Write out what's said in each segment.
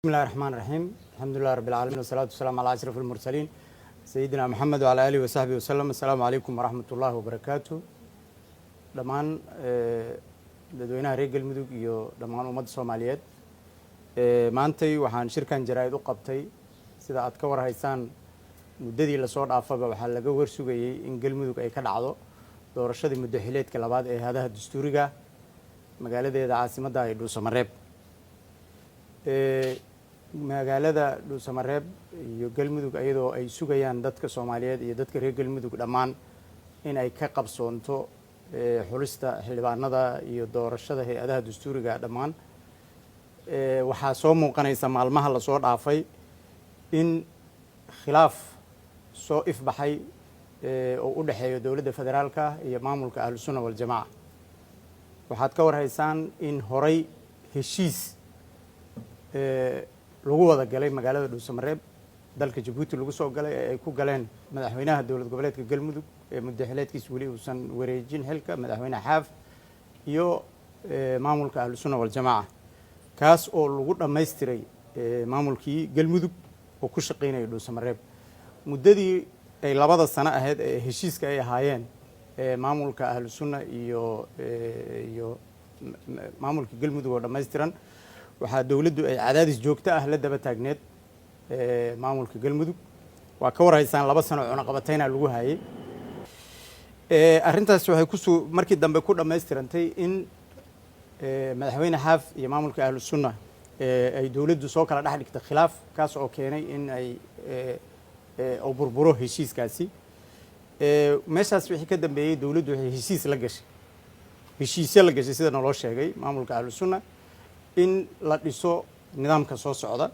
بسم الله الرحمن الرحيم الحمد لله رب العالمين والصلاة والسلام على أشرف المرسلين سيدنا محمد وعلى آله وصحبه وسلم. السلام عليكم ورحمة الله وبركاته. دمان dadweynaha reer galmudug iyo dhammaan ummadda Soomaaliyeed maantay waxaan shirkan jaraa'id u qabtay sida aad ka warhaysaan muddadii la soo dhaafaba waxaa laga warsugayay in galmudug ay ka dhacdo doorashadii muddo xileedka labaad ee hadaha dastuuriga magaaladeeda caasimadda ay dhusa mareb magaalada dhusa mareb iyo galmudug ayadoo ay sugayaan dadka Soomaaliyeed iyo dadka reer galmudug dhammaan in ay ka qabsoonto xulista xildhibaanada iyo doorashada hay'adaha dastuuriga dhammaan waxaa soo muuqanaysa maalmaha la soo dhaafay in khilaaf soo ifbaxay oo u dhaxeeyo dowladda federalka iyo maamulka ahlusuna wal jamaa waxaad ka warhaysaan in horay heshiis lagu wada galay magaalada dhusa mareb dalka Jabuuti lagu soo galay ay ku galeen madaxweynaha dowlad goboleedka galmudug muddo xileedkiisa wali uusan wareejin xilka madaxweynaha xaaf iyo maamulka ahlusuna wal jamaa kaas oo lagu dhameystiray maamulkii galmudug oo ku shaqeynay dhusa mareb muddadii ay labada sano ahayd ee heshiiska ay ahaayeen maamulka ahlusuna iyo maamulka galmudug oo dhameystiran waxaa dowladdu ay cadaadis joogto ah la daba taagneed maamulka galmudug waa ka warhaysaan 2 sano cunaqabatayna lagu hayay arintaas waxay markii dambe ku dhameystirantay in madaxweyne xaaf iyo maamulka ahlusuna ay dowladdu soo kala dhex dhigtay khilaaf kaas oo keenay in ay oo burburo heshiiskaasi meeshaas wixii ka dambeeyay dowladdu waxay heshiisyo la gashay sida naloo sheegay maamulka ahlusuna in la dhiso nidaamka soo socda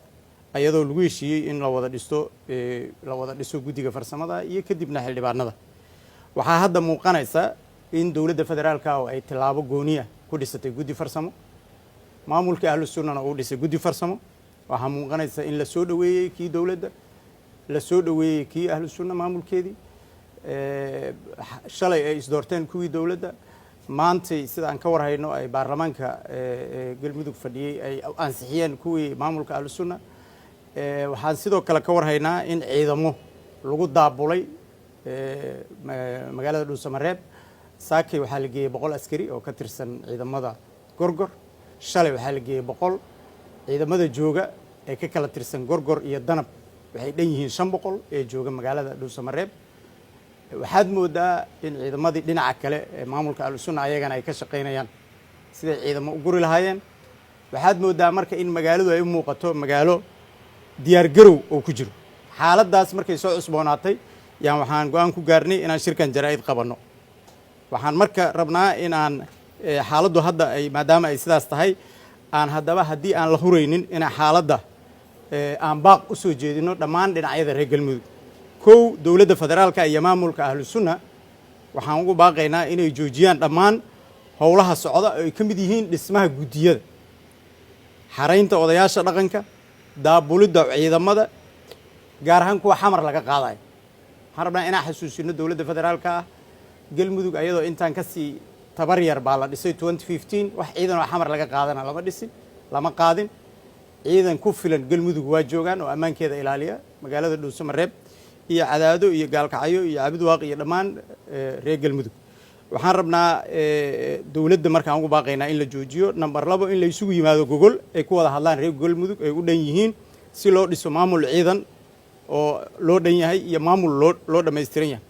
ayadoo lagu heshiiyey in la wada dhiso guddiga farsamada iyo kadibna xildhibaanada waxaa hadda muuqanaysa in dowladda federaalka oo ay tilaabo gooniya ku dhisatay guddi farsamo maamulka ahlusuna uu dhisay guddi farsamo waxaa muuqanaysa in la soo dhaweeyay kii dowladda la soo dhaweeyay kii ahlusuna maamulkeedii shalay ay isdoorteen kuwii dowladda maantay sida aan ka warhayno ay baarlamaanka galmudug fadhiyay ay ansixiyeen kuwii maamulka ahlusuna waxaan sidoo kale ka warhaynaa in ciidamo lagu daabulay magaalada dhusa mareb saakay waxaa la geeyay 100 askari oo ka tirsan ciidamada gorgor shalay waxaa la geeyay 100 ciidamada jooga ee ka kala tirsan gorgor iyo danab waxay dhan yihiin 500 ee jooga magaalada dhusa mareb waxaad moodaa in ciidamadii dhinaca kale ee maamulka ahlusuna ayagana ay ka shaqeynayaan sida ciidamo u guri lahaayeen waxaad moodaa marka in magaaladu ay u muuqato magaalo diyaar garow oo ku jiro xaaladaas markay soo cusboonaatay yaan waxaan go'aan ku gaarnay inaan shirkan jaraa'id qabanno waxaan marka rabnaa in aan xaaladdu hadda ay maadaama ay sidaas tahay aan haddaba haddii aan la huraynin in xaaladda aan baaq u soo jeedino dhammaan dhinacyada reer galmudug kow dowladda federaalka iyo maamulka ahlusuna waxaan ugu baaqaynaa inay joojiyaan dhammaan howlaha socda oo ay ka mid yihiin dhismaha guddiyada xaraynta odayaasha dhaqanka daabulidda ciidamada gaar ahaan kuwa xamar laga qaadayo waxaan rabnaa inaan xasuusino dowladda federaalka ah galmudug ayadoo intaan kasii tabar yar baa la dhisay 2015 wax ciidan oo xamar laga qaadana lama qaadin ciidan ku filan galmudug waa joogaan oo ammaankeeda ilaaliya magaalada dhusa mareb iyo cadaado iyo gaalkacyo iyo cabidwaaq iyo dhammaan reer galmudug waxaan rabnaa dowladda markaan ugu baaqaynaa in la joojiyo number 2 in la isugu yimaado gogol ay ku wada hadlaan reer galmudug ay u dhan yihiin si loo dhiso maamul ciidan oo loo dhan yahay iyo maamul loo dhameystiran yahay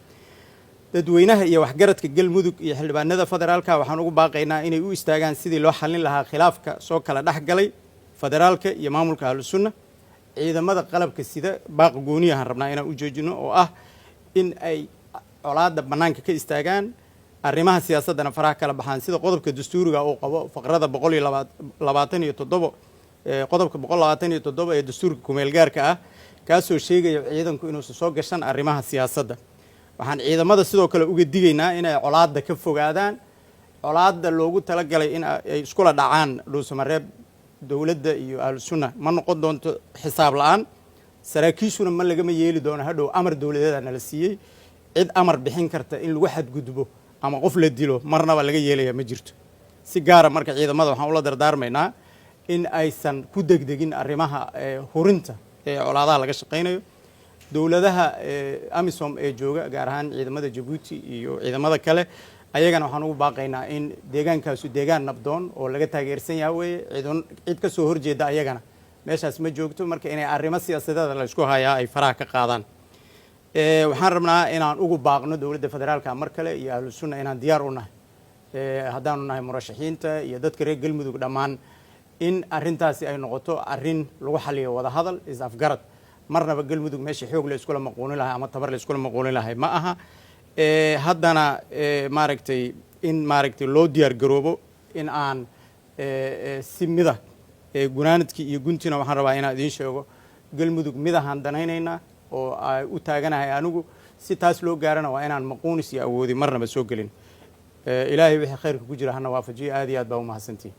dadweynaha iyo waxgaradka galmudug iyo xildhibaanada federaalka waxaan ugu baaqaynaa inay u istaagaan sidii loo xalin lahaa khilaafka soo kala dhex galay federaalka iyo maamulka ahlusuna ciidamada qalabka sida baaq gooniyahan rabnaa inaan u joojino oo ah in ay colaadda bannaanka ka istaagaan arrimaha siyaasaddana faraha kala baxaan sida qodobka dastuuriga uu qabo faqrada 127 qodobka 127 ee dastuurka kumeel gaarka ah kaasoo sheegaya ciidanku inuusan soo gashan arrimaha siyaasadda waxaan ciidamada sidoo kale uga digaynaa inay colaadda ka fogaadaan colaadda loogu talagalay in ay iskula dhacaan dhusa mareb dowladda iyo ahlusuna ma noqon doonto xisaab la'aan saraakiishuna ma lagama yeeli doono hadhow amar dowladeeda nala siiyey cid amar bixin karta in lagu xadgudbo ama qof la dilo marnaba laga yeelaya ma jirto si gaara marka ciidamada waxaan ula dardaarmaynaa in aysan ku degdegin arrimaha hurinta ee colaadaha laga shaqaynayo dowladaha amisom ee jooga gaar ahaan ciidamada Djibouti iyo ciidamada kale ayagana waxaan ugu baaqaynaa in deegaankaasu deegaan nabdoon oo laga taageersan yahay weeye cid ka soo horjeeda ayagana meeshaas ma joogto marka inay arrimo siyaasadeed la isku hayaa ay faraha ka qaadaan waxaan rabnaa inaan ugu baaqno dowladda federaalka mar kale iyo ahlusuna inaan diyaar u nahay haddaanu nahay murashaxiinta iyo dadka reer galmudug dhammaan in arrintaasi ay noqoto arrin lagu xaliyo wada hadal is afgarad marnaba galmudug meeshii xoog la iskula maquulin lahay ama tabar la iskula maquulin lahay ma aha haddana maaragtay in maaragtay loo diyaar garoobo in aan si mida gunaanadkii iyo guntina waxaan rabaa inaan idiin sheego galmudug midahaan danaynaynaa oo ay u taaganahay anigu si taas loo gaarana waa inaan maquunis iyo awoodi marnaba soo gelin ilaahay wixii khayrka ku jira hana waafajiyo aad iyo aad baa u mahadsantihiin